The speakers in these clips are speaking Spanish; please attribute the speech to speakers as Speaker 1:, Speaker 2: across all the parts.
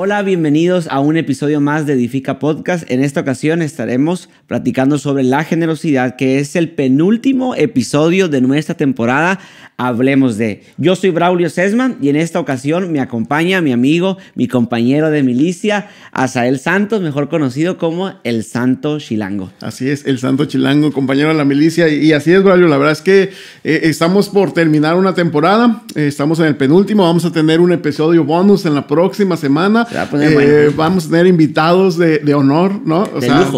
Speaker 1: Hola, bienvenidos a un episodio más de Edifica Podcast. En esta ocasión estaremos platicando sobre la generosidad, que es el penúltimo episodio de nuestra temporada Hablemos de. Yo soy Braulio Sesman y en esta ocasión me acompaña mi amigo, mi compañero de milicia, Asael Santos, mejor conocido como el Santo Chilango.
Speaker 2: Así es, el Santo Chilango, compañero de la milicia. Y así es, Braulio, la verdad es que estamos por terminar una temporada, estamos en el penúltimo, vamos a tener un episodio bonus en la próxima semana. Bueno. Vamos a tener invitados de honor, ¿no?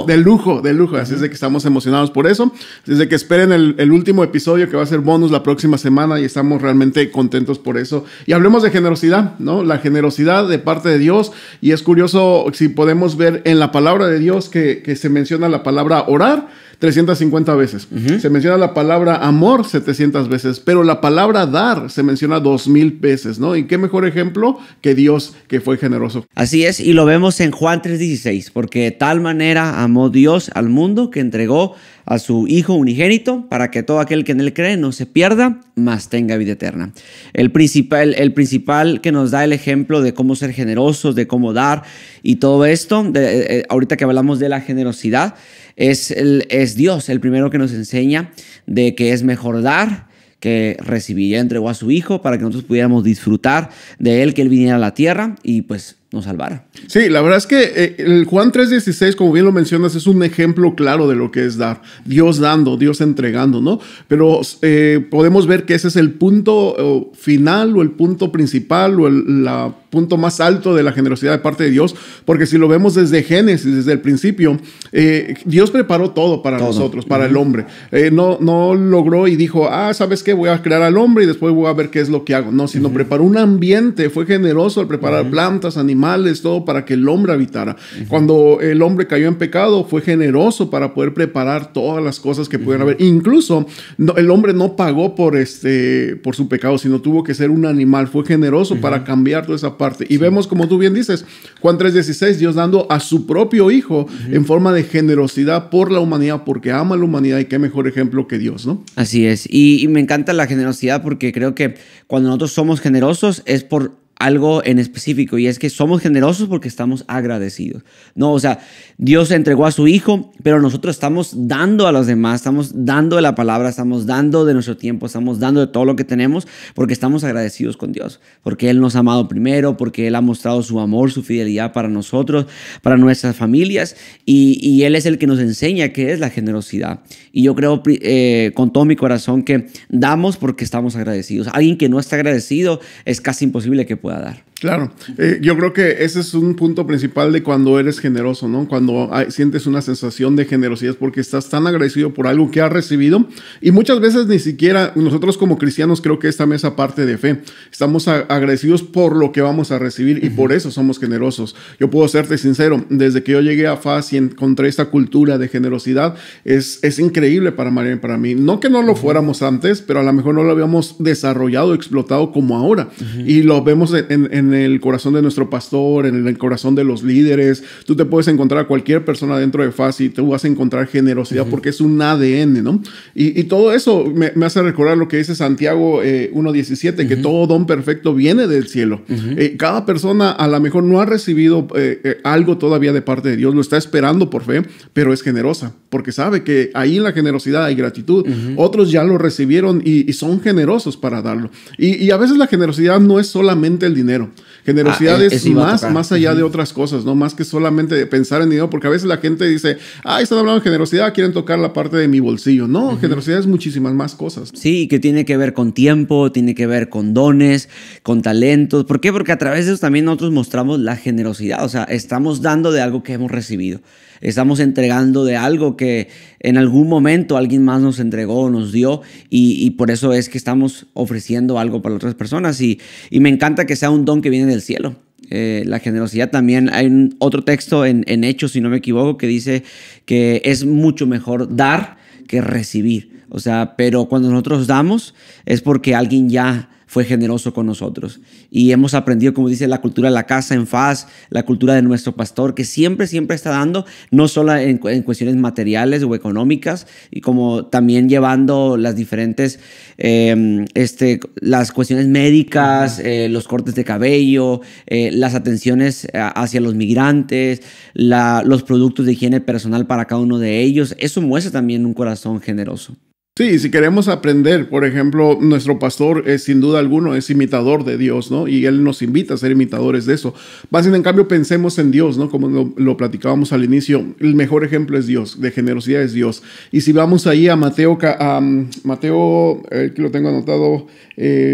Speaker 2: De lujo. Así es de que estamos emocionados por eso. Así es de que esperen el último episodio que va a ser bonus la próxima semana y estamos realmente contentos por eso. Y hablemos de generosidad, ¿no? La generosidad de parte de Dios. Y es curioso si podemos ver en la palabra de Dios que se menciona la palabra orar 350 veces. Se menciona la palabra amor 700 veces, pero la palabra dar se menciona 2000 veces, ¿no? Y qué mejor ejemplo que Dios, que fue generoso.
Speaker 1: Así es, y lo vemos en Juan 3:16, porque de tal manera amó Dios al mundo que entregó a su Hijo unigénito para que todo aquel que en él cree no se pierda, mas tenga vida eterna. El principal que nos da el ejemplo de cómo ser generosos, de cómo dar y todo esto, ahorita que hablamos de la generosidad, es Dios el primero que nos enseña de que es mejor dar que recibir. Él entregó a su Hijo para que nosotros pudiéramos disfrutar de Él, que Él viniera a la tierra y pues nos salvara.
Speaker 2: Sí, la verdad es que el Juan 3:16, como bien lo mencionas, es un ejemplo claro de lo que es dar. Dios dando, Dios entregando, ¿no? Pero podemos ver que ese es el punto final o el punto principal o el punto más alto de la generosidad de parte de Dios, porque si lo vemos desde Génesis, desde el principio, Dios preparó todo para nosotros, para el hombre. No logró y dijo, ¿sabes qué? Voy a crear al hombre y después voy a ver qué es lo que hago. No, sino preparó un ambiente, fue generoso al preparar plantas, animales, todo para que el hombre habitara. Cuando el hombre cayó en pecado, fue generoso para poder preparar todas las cosas que pudieran haber. Incluso el hombre no pagó por su pecado, sino tuvo que ser un animal. Fue generoso para cambiar toda esa parte. Y vemos, como tú bien dices, Juan 3:16, Dios dando a su propio Hijo en forma de generosidad por la humanidad, porque ama a la humanidad, y qué mejor ejemplo que Dios, ¿no?
Speaker 1: Así es. Y me encanta la generosidad porque creo que cuando nosotros somos generosos es por algo en específico, y es que somos generosos porque estamos agradecidos. No, o sea, Dios entregó a su Hijo, pero nosotros estamos dando a los demás, estamos dando de la palabra, estamos dando de nuestro tiempo, estamos dando de todo lo que tenemos porque estamos agradecidos con Dios, porque Él nos ha amado primero, porque Él ha mostrado su amor, su fidelidad para nosotros, para nuestras familias, y Él es el que nos enseña qué es la generosidad. Y yo creo con todo mi corazón que damos porque estamos agradecidos. Alguien que no está agradecido es casi imposible que pueda dar.
Speaker 2: Claro, yo creo que ese es un punto principal de cuando eres generoso, ¿no? Cuando sientes una sensación de generosidad porque estás tan agradecido por algo que has recibido, y muchas veces ni siquiera nosotros como cristianos, creo que esta es esa parte de fe, estamos agradecidos por lo que vamos a recibir y por eso somos generosos. Yo puedo serte sincero, desde que yo llegué a FAS y encontré esta cultura de generosidad, es increíble para María y para mí. No que no lo fuéramos antes, pero a lo mejor no lo habíamos desarrollado, explotado como ahora, y lo vemos en el corazón de nuestro pastor, en el corazón de los líderes. Tú te puedes encontrar a cualquier persona dentro de FAS y tú vas a encontrar generosidad porque es un ADN, ¿no? Y todo eso me hace recordar lo que dice Santiago 1:17, que todo don perfecto viene del cielo. Cada persona a lo mejor no ha recibido algo todavía de parte de Dios, lo está esperando por fe, pero es generosa, porque sabe que ahí en la generosidad hay gratitud. Otros ya lo recibieron y son generosos para darlo. Y a veces la generosidad no es solamente el dinero. Generosidad es más allá de otras cosas, ¿no? Más que solamente de pensar en dinero, porque a veces la gente dice, están hablando de generosidad, quieren tocar la parte de mi bolsillo. No, generosidad es muchísimas más cosas.
Speaker 1: Sí, que tiene que ver con tiempo, tiene que ver con dones, con talentos. ¿Por qué? Porque a través de eso también nosotros mostramos la generosidad. O sea, estamos dando de algo que hemos recibido. Estamos entregando de algo que en algún momento alguien más nos entregó, nos dio, y por eso es que estamos ofreciendo algo para otras personas. Y me encanta que sea un don que viene del cielo. La generosidad también, hay otro texto en Hechos, si no me equivoco, que dice que es mucho mejor dar que recibir. O sea, pero cuando nosotros damos es porque alguien ya fue generoso con nosotros. Y hemos aprendido, como dice, la cultura de la casa en Faz, la cultura de nuestro pastor, que siempre está dando, no solo en cuestiones materiales o económicas, y como también llevando las diferentes, las cuestiones médicas, los cortes de cabello, las atenciones hacia los migrantes, los productos de higiene personal para cada uno de ellos. Eso muestra también un corazón generoso.
Speaker 2: Sí, si queremos aprender, por ejemplo, nuestro pastor sin duda alguno es imitador de Dios, ¿no? Y él nos invita a ser imitadores de eso. Más bien, en cambio, pensemos en Dios, ¿no? Como lo platicábamos al inicio, el mejor ejemplo es Dios, de generosidad es Dios. Y si vamos ahí a Mateo, aquí lo tengo anotado,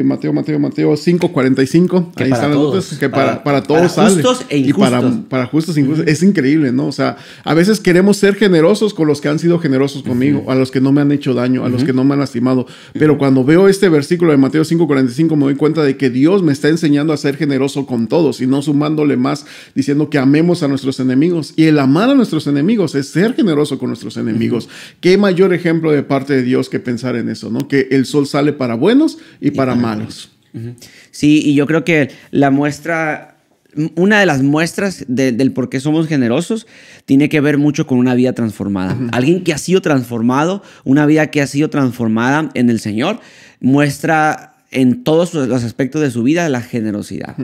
Speaker 2: Mateo 5:45, ahí están las notas, que para todos
Speaker 1: para
Speaker 2: sale.
Speaker 1: Justos e injustos.
Speaker 2: Y para justos e injustos. Es increíble, ¿no? O sea, a veces queremos ser generosos con los que han sido generosos conmigo, a los que no me han hecho daño, a los que no me han lastimado. Pero cuando veo este versículo de Mateo 5:45 me doy cuenta de que Dios me está enseñando a ser generoso con todos y no sumándole más, diciendo que amemos a nuestros enemigos. Y el amar a nuestros enemigos es ser generoso con nuestros enemigos. ¿Qué mayor ejemplo de parte de Dios que pensar en eso, ¿no? Que el sol sale para buenos y para malos.
Speaker 1: Sí, y yo creo que una de las muestras del por qué somos generosos tiene que ver mucho con una vida transformada. Alguien que ha sido transformado, una vida que ha sido transformada en el Señor, muestra en todos los aspectos de su vida la generosidad.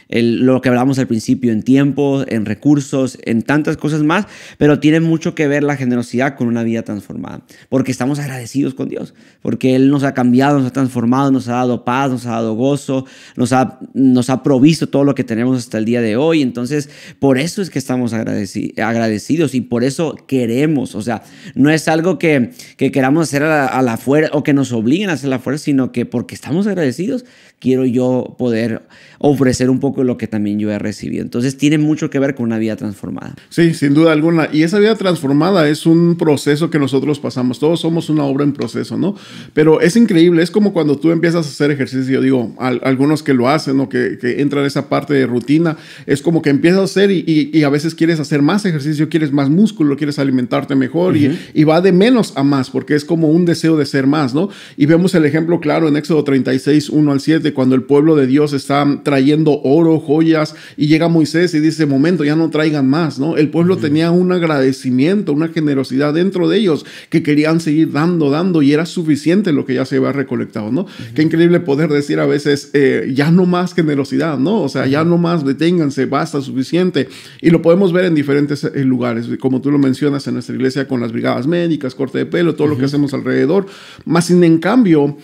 Speaker 1: Lo que hablábamos al principio, en tiempo, en recursos, en tantas cosas más, pero tiene mucho que ver la generosidad con una vida transformada, porque estamos agradecidos con Dios, porque Él nos ha cambiado, nos ha transformado, nos ha dado paz, nos ha dado gozo, nos ha provisto todo lo que tenemos hasta el día de hoy. Entonces, por eso es que estamos agradecidos y por eso queremos, o sea, no es algo que queramos hacer a la fuerza o que nos obliguen a hacer a la fuerza, sino que porque estamos agradecidos, quiero yo poder ofrecer un poco de lo que también yo he recibido. Entonces tiene mucho que ver con una vida transformada.
Speaker 2: Sí, sin duda alguna. Y esa vida transformada es un proceso que nosotros pasamos. Todos somos una obra en proceso, ¿no? Pero es increíble. Es como cuando tú empiezas a hacer ejercicio. Digo, algunos que lo hacen o que entran en esa parte de rutina, es como que empiezas a hacer y a veces quieres hacer más ejercicio, quieres más músculo, quieres alimentarte mejor y va de menos a más porque es como un deseo de ser más, ¿no? Y vemos el ejemplo claro en Éxodo 36, 1-7, cuando el pueblo de Dios está trayendo oro, joyas, y llega Moisés y dice, momento, ya no traigan más, ¿no? El pueblo tenía un agradecimiento, una generosidad dentro de ellos que querían seguir dando y era suficiente lo que ya se había recolectado, ¿no? Qué increíble poder decir a veces, ya no más generosidad, ¿no? O sea, ya no más, deténganse, basta, suficiente. Y lo podemos ver en diferentes lugares, como tú lo mencionas en nuestra iglesia con las brigadas médicas, corte de pelo, todo lo que hacemos alrededor. Más sin en cambio,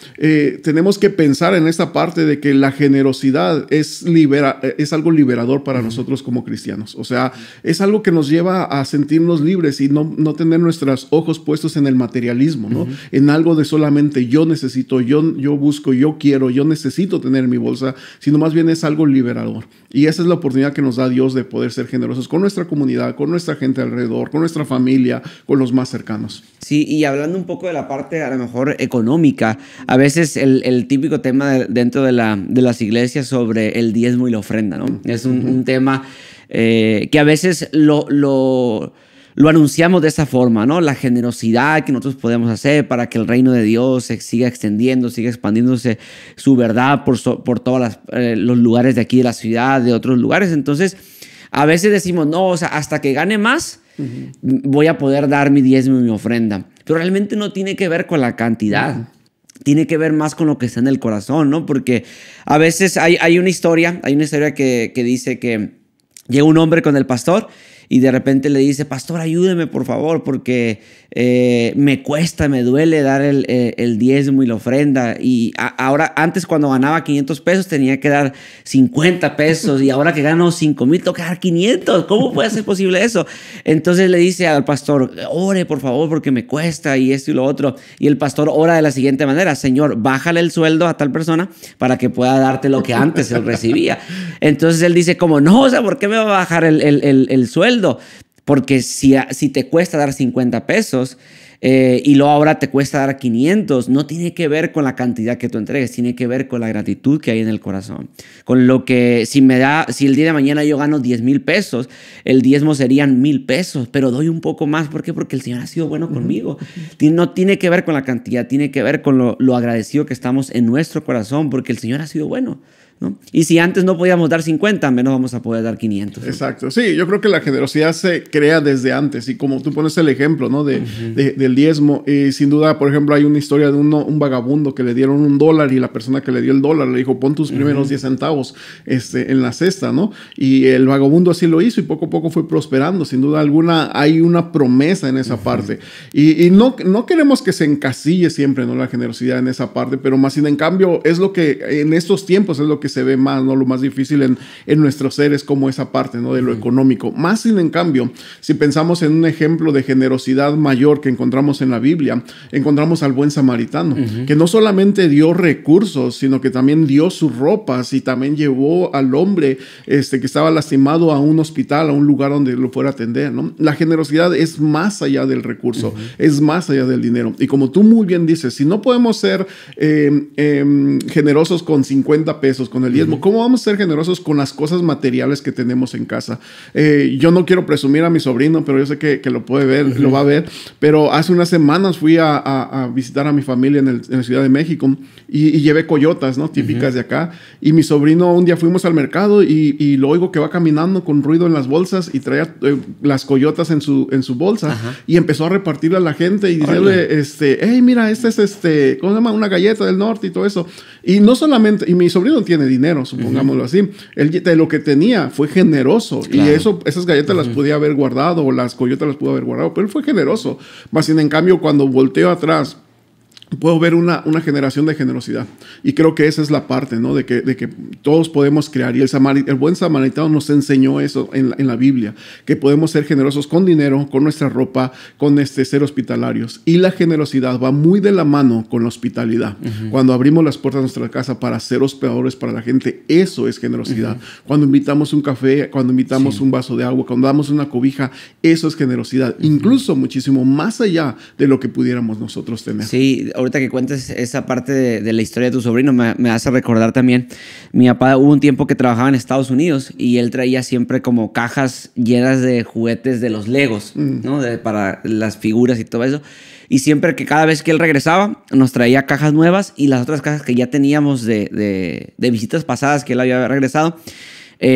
Speaker 2: tenemos que pensar en esta parte de que la generosidad es algo liberador para nosotros como cristianos. O sea, es algo que nos lleva a sentirnos libres y no tener nuestros ojos puestos en el materialismo, ¿no? En algo de solamente yo necesito, yo busco, yo quiero, yo necesito tener en mi bolsa, sino más bien es algo liberador. Y esa es la oportunidad que nos da Dios de poder ser generosos con nuestra comunidad, con nuestra gente alrededor, con nuestra familia, con los más cercanos.
Speaker 1: Sí, y hablando un poco de la parte a lo mejor económica, a veces el típico tema dentro de las iglesias sobre el diezmo y la ofrenda, ¿no? Es un tema que a veces lo anunciamos de esa forma, ¿no? La generosidad que nosotros podemos hacer para que el reino de Dios se siga extendiendo, siga expandiéndose su verdad por todos los lugares de aquí de la ciudad, de otros lugares. Entonces, a veces decimos, no, o sea, hasta que gane más, voy a poder dar mi diezmo y mi ofrenda. Pero realmente no tiene que ver con la cantidad. Tiene que ver más con lo que está en el corazón, ¿no? Porque a veces hay una historia que dice que llega un hombre con el pastor y de repente le dice, pastor, ayúdeme por favor, porque me cuesta, me duele dar el diezmo y la ofrenda. Y ahora, antes cuando ganaba 500 pesos tenía que dar 50 pesos y ahora que gano 5,000 tengo que dar 500. ¿Cómo puede ser posible eso? Entonces le dice al pastor, ore por favor porque me cuesta y esto y lo otro. Y el pastor ora de la siguiente manera, Señor, bájale el sueldo a tal persona para que pueda darte lo que antes él recibía. Entonces él dice como, no, o sea, ¿por qué me va a bajar el sueldo? Porque si te cuesta dar 50 pesos, y luego ahora te cuesta dar 500, no tiene que ver con la cantidad que tú entregues, tiene que ver con la gratitud que hay en el corazón. Con lo que si el día de mañana yo gano 10,000 pesos, el diezmo serían 1,000 pesos, pero doy un poco más. ¿Por qué? Porque el Señor ha sido bueno conmigo. No tiene que ver con la cantidad, tiene que ver con lo agradecido que estamos en nuestro corazón, porque el Señor ha sido bueno, ¿no? Y si antes no podíamos dar 50, menos vamos a poder dar 500.
Speaker 2: Exacto. Sí, yo creo que la generosidad se crea desde antes. Y como tú pones el ejemplo, ¿no? Del diezmo, sin duda, por ejemplo, hay una historia de un vagabundo que le dieron $1 y la persona que le dio el dólar le dijo, pon tus primeros 10 centavos en la cesta, ¿no? Y el vagabundo así lo hizo y poco a poco fue prosperando. Sin duda alguna, hay una promesa en esa parte. Y no queremos que se encasille siempre, ¿no? La generosidad en esa parte, pero más sin en cambio, es lo que en estos tiempos es lo que se ve más, ¿no? Lo más difícil en nuestros seres, como esa parte, ¿no? De lo económico. Más sin en cambio, si pensamos en un ejemplo de generosidad mayor que encontramos en la Biblia, encontramos al buen samaritano, que no solamente dio recursos, sino que también dio sus ropas y también llevó al hombre que estaba lastimado a un hospital, a un lugar donde lo fuera a atender, ¿no? La generosidad es más allá del recurso, es más allá del dinero. Y como tú muy bien dices, si no podemos ser generosos con 50 pesos, con el diezmo, ¿cómo vamos a ser generosos con las cosas materiales que tenemos en casa? Yo no quiero presumir a mi sobrino, pero yo sé que lo puede ver, lo va a ver, pero hace unas semanas fui a visitar a mi familia en la Ciudad de México y llevé coyotas, ¿no? Típicas de acá, y mi sobrino un día fuimos al mercado y lo oigo que va caminando con ruido en las bolsas y traía las coyotas en su bolsa y empezó a repartirle a la gente y decirle, hey, mira, esta es ¿cómo se llama? Una galleta del norte y todo eso. Y no solamente, y mi sobrino tiene dinero, supongámoslo así. Él de lo que tenía fue generoso. Claro. Y esas galletas las podía haber guardado, o las coyotas las pudo haber guardado, pero él fue generoso. Más sin en cambio, cuando volteo atrás, puedo ver una generación de generosidad. Y creo que esa es la parte, ¿no? De que todos podemos crear. Y el buen samaritano nos enseñó eso en la Biblia, que podemos ser generosos con dinero, con nuestra ropa, con ser hospitalarios. Y la generosidad va muy de la mano con la hospitalidad. Cuando abrimos las puertas de nuestra casa para ser hospedadores para la gente, eso es generosidad. Cuando invitamos un café, cuando invitamos un vaso de agua, cuando damos una cobija, eso es generosidad. Incluso muchísimo más allá de lo que pudiéramos nosotros tener.
Speaker 1: Sí, ahorita que cuentes esa parte de la historia de tu sobrino, me hace recordar también, mi papá hubo un tiempo que trabajaba en Estados Unidos y él traía siempre como cajas llenas de juguetes de los Legos, ¿no? Para las figuras y todo eso. Y siempre cada vez que él regresaba, nos traía cajas nuevas y las otras cajas que ya teníamos de visitas pasadas que él había regresado,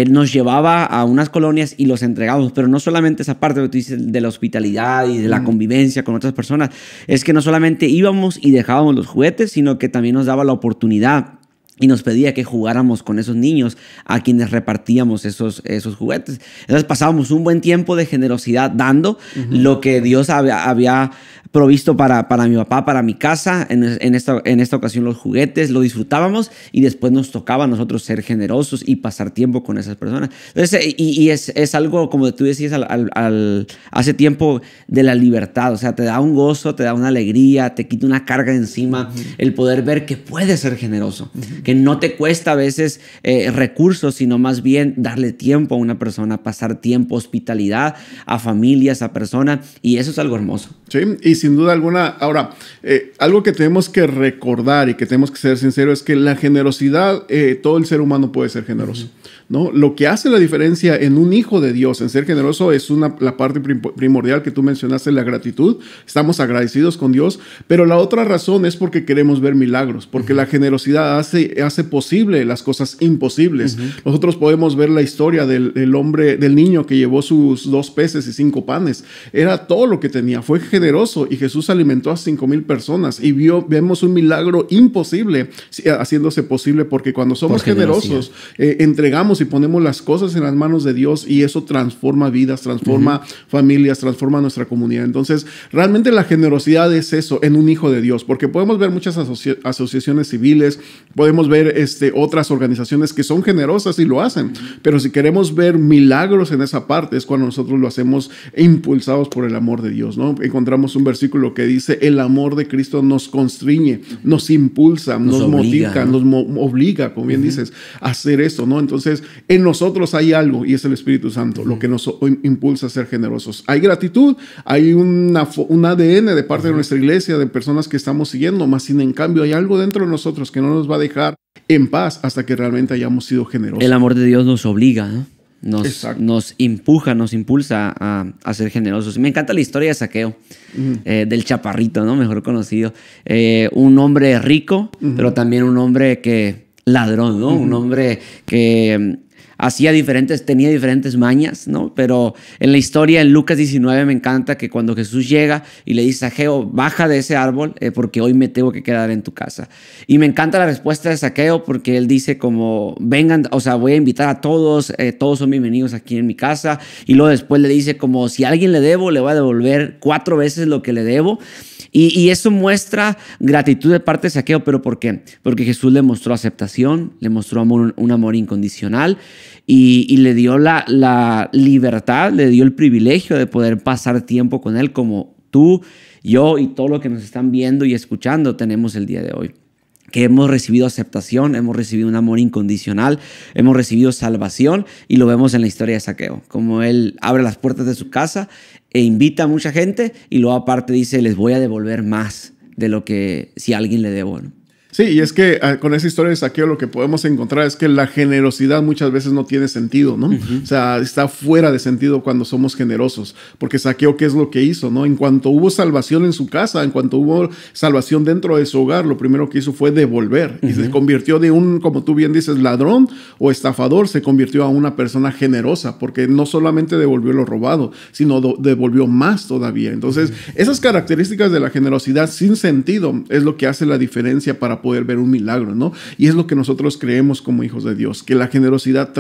Speaker 1: nos llevaba a unas colonias y los entregábamos. Pero no solamente esa parte que tú dices de la hospitalidad y de la convivencia con otras personas, es que no solamente íbamos y dejábamos los juguetes, sino que también nos daba la oportunidad y nos pedía que jugáramos con esos niños a quienes repartíamos esos juguetes. Entonces pasábamos un buen tiempo de generosidad dando lo que Dios había provisto para mi papá, para mi casa. En esta ocasión los juguetes, lo disfrutábamos y después nos tocaba a nosotros ser generosos y pasar tiempo con esas personas. Entonces, y es algo, como tú decías hace tiempo, de la libertad. O sea, te da un gozo, te da una alegría, te quita una carga encima, el poder ver que puedes ser generoso, que no te cuesta a veces recursos, sino más bien darle tiempo a una persona, pasar tiempo, hospitalidad a familias, a personas, y eso es algo hermoso.
Speaker 2: Sí, y sin duda alguna, ahora, algo que tenemos que recordar y que tenemos que ser sinceros es que la generosidad, todo el ser humano puede ser generoso, ¿no? Lo que hace la diferencia en un hijo de Dios, en ser generoso, es la parte primordial que tú mencionaste, la gratitud. Estamos agradecidos con Dios, pero la otra razón es porque queremos ver milagros, porque la generosidad hace posible las cosas imposibles. Nosotros podemos ver la historia del niño que llevó sus 2 peces y 5 panes. Era todo lo que tenía, fue generoso, y Jesús alimentó a 5,000 personas y vemos un milagro imposible haciéndose posible, porque cuando somos generosos, entregamos y ponemos las cosas en las manos de Dios, y eso transforma vidas, transforma familias, transforma nuestra comunidad. Entonces, realmente la generosidad es eso en un hijo de Dios, porque podemos ver muchas asociaciones civiles, podemos podemos ver otras organizaciones que son generosas y lo hacen, pero si queremos ver milagros en esa parte es cuando nosotros lo hacemos impulsados por el amor de Dios, ¿no? Encontramos un versículo que dice: el amor de Cristo nos constriñe, nos impulsa, nos motiva, ¿no? Nos obliga, como bien dices, a hacer esto, ¿no? Entonces, en nosotros hay algo, y es el Espíritu Santo, lo que nos impulsa a ser generosos. Hay gratitud, hay un ADN de parte de nuestra iglesia, de personas que estamos siguiendo, más sin en cambio hay algo dentro de nosotros que no nos va a dejar en paz hasta que realmente hayamos sido generosos.
Speaker 1: El amor de Dios nos obliga, ¿no? Nos empuja, nos impulsa a ser generosos. Me encanta la historia de Zaqueo, del chaparrito, ¿no? Mejor conocido. Un hombre rico, pero también un hombre ladrón, ¿no? Un hombre que tenía diferentes mañas, ¿no? Pero en la historia, en Lucas 19, me encanta que cuando Jesús llega y le dice: Zaqueo, baja de ese árbol porque hoy me tengo que quedar en tu casa. Y me encanta la respuesta de Zaqueo porque él dice como: vengan, o sea, voy a invitar a todos, todos son bienvenidos aquí en mi casa. Y luego después le dice como: si a alguien le debo, le voy a devolver 4 veces lo que le debo. Y eso muestra gratitud de parte de Zaqueo, ¿pero por qué? Porque Jesús le mostró aceptación, le mostró un amor incondicional y le dio la libertad, le dio el privilegio de poder pasar tiempo con él como tú, yo y todo lo que nos están viendo y escuchando tenemos el día de hoy. Que hemos recibido aceptación, hemos recibido un amor incondicional, hemos recibido salvación y lo vemos en la historia de Zaqueo, como él abre las puertas de su casa e invita a mucha gente y luego aparte dice: les voy a devolver más de lo que si a alguien le debo, ¿no?
Speaker 2: Sí, y es que con esa historia de Zaqueo lo que podemos encontrar es que la generosidad muchas veces no tiene sentido, ¿no? O sea, está fuera de sentido cuando somos generosos, porque Zaqueo, ¿qué es lo que hizo, no? En cuanto hubo salvación en su casa, en cuanto hubo salvación dentro de su hogar, lo primero que hizo fue devolver y se convirtió de como tú bien dices, ladrón o estafador, se convirtió a una persona generosa, porque no solamente devolvió lo robado, sino devolvió más todavía. Entonces, esas características de la generosidad sin sentido es lo que hace la diferencia para poder ver un milagro, ¿no? Y es lo que nosotros creemos como hijos de Dios, que la generosidad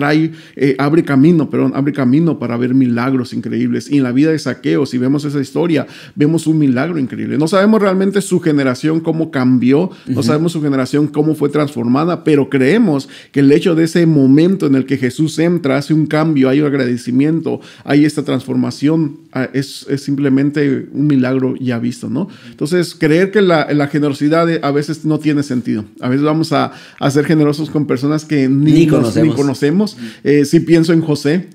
Speaker 2: abre camino para ver milagros increíbles. Y en la vida de Zaqueo, si vemos esa historia, vemos un milagro increíble. No sabemos realmente su generación cómo cambió, no sabemos su generación cómo fue transformada, pero creemos que el hecho de ese momento en el que Jesús entra, hace un cambio, hay un agradecimiento, hay esta transformación, es simplemente un milagro ya visto, ¿no? Entonces, creer que la generosidad a veces no tiene sentido. A veces vamos a ser generosos con personas que ni conocemos. Si pienso en José,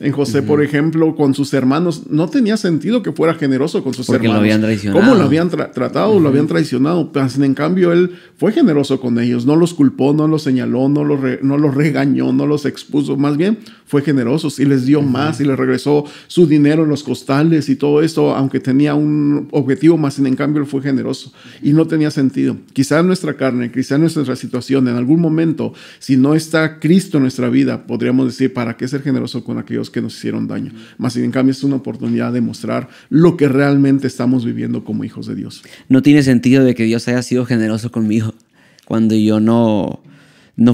Speaker 2: por ejemplo, con sus hermanos, no tenía sentido que fuera generoso con sus hermanos.
Speaker 1: Porque lo habían traicionado.
Speaker 2: ¿Cómo lo habían tratado? Lo habían traicionado. Pero, en cambio, él fue generoso con ellos. No los culpó, no los señaló, no los regañó, no los expuso. Más bien, fue generoso y les dio más y les regresó su dinero en los costales y todo esto, aunque tenía un objetivo más. En cambio, él fue generoso y no tenía sentido. Quizá en nuestra carne, quizá en nuestra situación, en algún momento, si no está Cristo en nuestra vida, podríamos decir: ¿para qué ser generoso con aquellos que nos hicieron daño? Más en cambio, es una oportunidad de mostrar lo que realmente estamos viviendo como hijos de Dios.
Speaker 1: No tiene sentido de que Dios haya sido generoso conmigo cuando yo no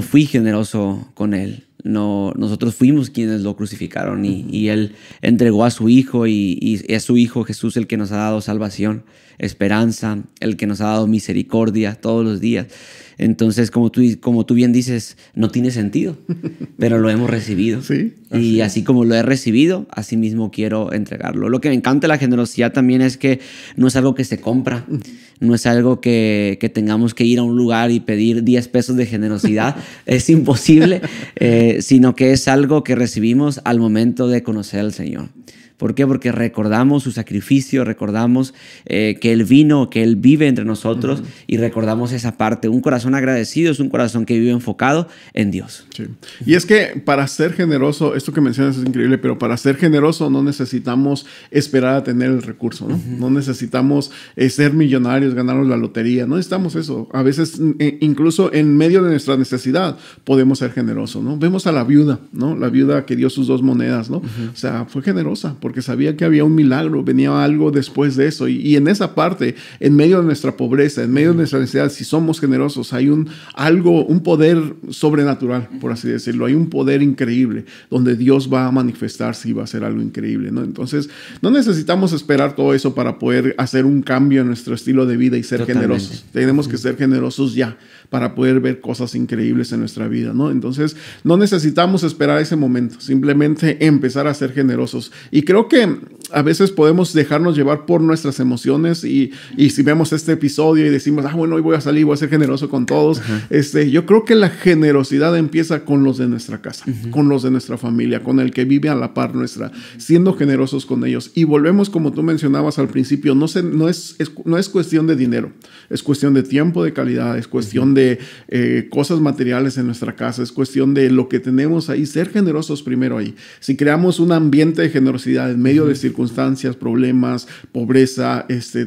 Speaker 1: fui generoso con Él. No, nosotros fuimos quienes lo crucificaron y Él entregó a su Hijo y es su Hijo Jesús el que nos ha dado salvación, esperanza, el que nos ha dado misericordia todos los días. Entonces, como tú bien dices, no tiene sentido, pero lo hemos recibido.
Speaker 2: Sí,
Speaker 1: y así como lo he recibido, así mismo quiero entregarlo. Lo que me encanta de la generosidad también es que no es algo que se compra, no es algo que tengamos que ir a un lugar y pedir 10 pesos de generosidad. Es imposible, sino que es algo que recibimos al momento de conocer al Señor. ¿Por qué? Porque recordamos su sacrificio, recordamos que Él vino, que Él vive entre nosotros y recordamos esa parte. Un corazón agradecido es un corazón que vive enfocado en Dios.
Speaker 2: Sí. Y es que para ser generoso, esto que mencionas es increíble, pero para ser generoso no necesitamos esperar a tener el recurso, ¿no? No necesitamos ser millonarios, ganarnos la lotería, no necesitamos eso. A veces, incluso en medio de nuestra necesidad, podemos ser generosos, ¿no? Vemos a la viuda, ¿no? La viuda que dio sus 2 monedas, ¿no? O sea, fue generosa. porque sabía que había un milagro, venía algo después de eso. Y en esa parte, en medio de nuestra pobreza, en medio de nuestra necesidad, si somos generosos, hay un poder sobrenatural, por así decirlo. Hay un poder increíble donde Dios va a manifestarse y va a hacer algo increíble, ¿no? Entonces, no necesitamos esperar todo eso para poder hacer un cambio en nuestro estilo de vida y ser generosos. Tenemos que ser generosos ya para poder ver cosas increíbles en nuestra vida, ¿no? Entonces, no necesitamos esperar ese momento, simplemente empezar a ser generosos. Y creo que a veces podemos dejarnos llevar por nuestras emociones y si vemos este episodio y decimos, bueno, hoy voy a salir, voy a ser generoso con todos. Yo creo que la generosidad empieza con los de nuestra casa, con los de nuestra familia, con el que vive a la par nuestra, siendo generosos con ellos. Y volvemos, como tú mencionabas al principio, no es cuestión de dinero, es cuestión de tiempo de calidad, es cuestión de cosas materiales en nuestra casa, es cuestión de lo que tenemos ahí, ser generosos primero ahí. Si creamos un ambiente de generosidad en medio de circunstancias, problemas, pobreza,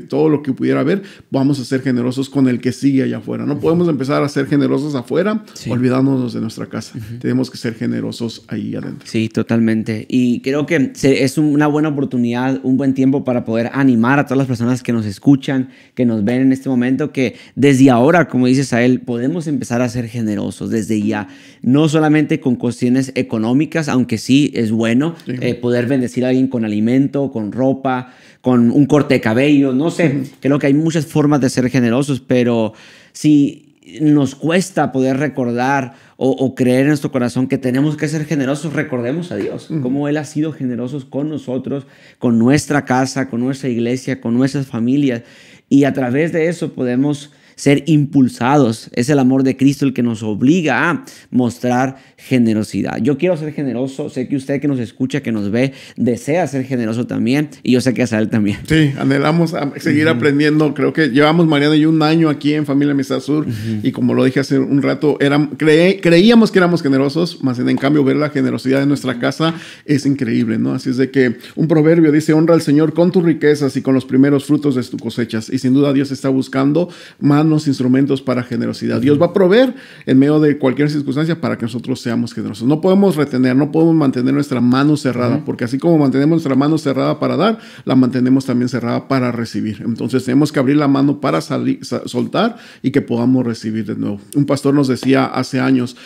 Speaker 2: todo lo que pudiera haber, vamos a ser generosos con el que sigue allá afuera. No podemos empezar a ser generosos afuera, olvidándonos de nuestra casa. Tenemos que ser generosos ahí adentro.
Speaker 1: Sí, totalmente. Y creo que es una buena oportunidad, un buen tiempo para poder animar a todas las personas que nos escuchan, que nos ven en este momento, que desde ahora, como dices a él, podemos empezar a ser generosos desde ya. No solamente con cuestiones económicas, aunque sí es bueno poder bendecir a alguien con alimento, con ropa, con un corte de cabello, no sé. Creo que hay muchas formas de ser generosos, pero si nos cuesta poder recordar o creer en nuestro corazón que tenemos que ser generosos, recordemos a Dios, cómo Él ha sido generoso con nosotros, con nuestra casa, con nuestra iglesia, con nuestras familias. Y a través de eso podemos ser impulsados. Es el amor de Cristo el que nos obliga a mostrar generosidad. Yo quiero ser generoso. Sé que usted que nos escucha, que nos ve, desea ser generoso también. Y yo sé que Asael también.
Speaker 2: Sí, anhelamos a seguir aprendiendo. Creo que llevamos, Mariana y yo, un año aquí en Familia Amistad Sur. Y como lo dije hace un rato, creíamos que éramos generosos, más en cambio ver la generosidad de nuestra casa es increíble, ¿no? Así es de que un proverbio dice: honra al Señor con tus riquezas y con los primeros frutos de tus cosechas. Y sin duda Dios está buscando manos, instrumentos para generosidad. Dios va a proveer en medio de cualquier circunstancia para que nosotros seamos generosos. No podemos retener, no podemos mantener nuestra mano cerrada, porque así como mantenemos nuestra mano cerrada para dar, la mantenemos también cerrada para recibir. Entonces tenemos que abrir la mano para soltar y que podamos recibir de nuevo. Un pastor nos decía hace años,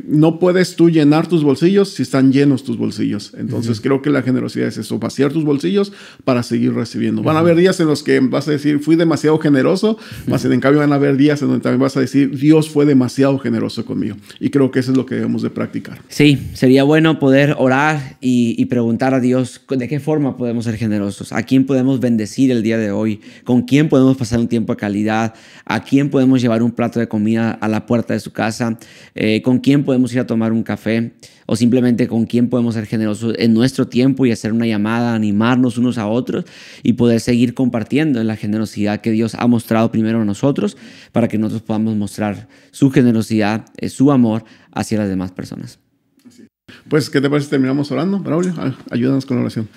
Speaker 2: no puedes tú llenar tus bolsillos si están llenos tus bolsillos. Entonces creo que la generosidad es eso, vaciar tus bolsillos para seguir recibiendo. Van a haber días en los que vas a decir, fui demasiado generoso, más en cambio van a haber días en donde también vas a decir, Dios fue demasiado generoso conmigo. Y creo que eso es lo que debemos de practicar.
Speaker 1: Sí, sería bueno poder orar y preguntar a Dios de qué forma podemos ser generosos, a quién podemos bendecir el día de hoy, con quién podemos pasar un tiempo de calidad, a quién podemos llevar un plato de comida a la puerta de su casa, con quién podemos ir a tomar un café, o simplemente con quién podemos ser generosos en nuestro tiempo y hacer una llamada, animarnos unos a otros y poder seguir compartiendo en la generosidad que Dios ha mostrado primero a nosotros, para que nosotros podamos mostrar su generosidad, su amor hacia las demás personas.
Speaker 2: Pues, ¿qué te parece si terminamos orando, Braulio? Ayúdanos con la oración.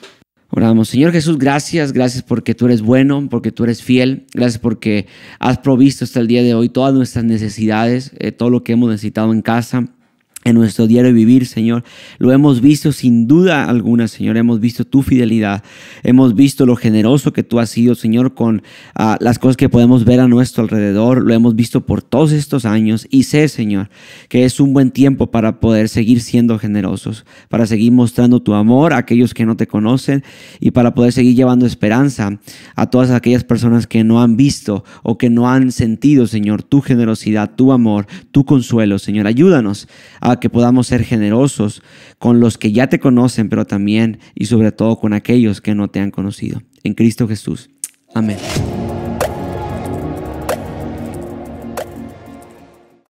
Speaker 1: Oramos. Señor Jesús, gracias porque tú eres bueno, porque tú eres fiel. Gracias porque has provisto hasta el día de hoy todas nuestras necesidades, todo lo que hemos necesitado en casa, en nuestro diario vivir, Señor. Lo hemos visto sin duda alguna, Señor. Hemos visto tu fidelidad. Hemos visto lo generoso que tú has sido, Señor, con las cosas que podemos ver a nuestro alrededor. Lo hemos visto por todos estos años. Y sé, Señor, que es un buen tiempo para poder seguir siendo generosos, para seguir mostrando tu amor a aquellos que no te conocen y para poder seguir llevando esperanza a todas aquellas personas que no han visto o que no han sentido, Señor, tu generosidad, tu amor, tu consuelo, Señor. Ayúdanos a que podamos ser generosos con los que ya te conocen, pero también y sobre todo con aquellos que no te han conocido. En Cristo Jesús. Amén.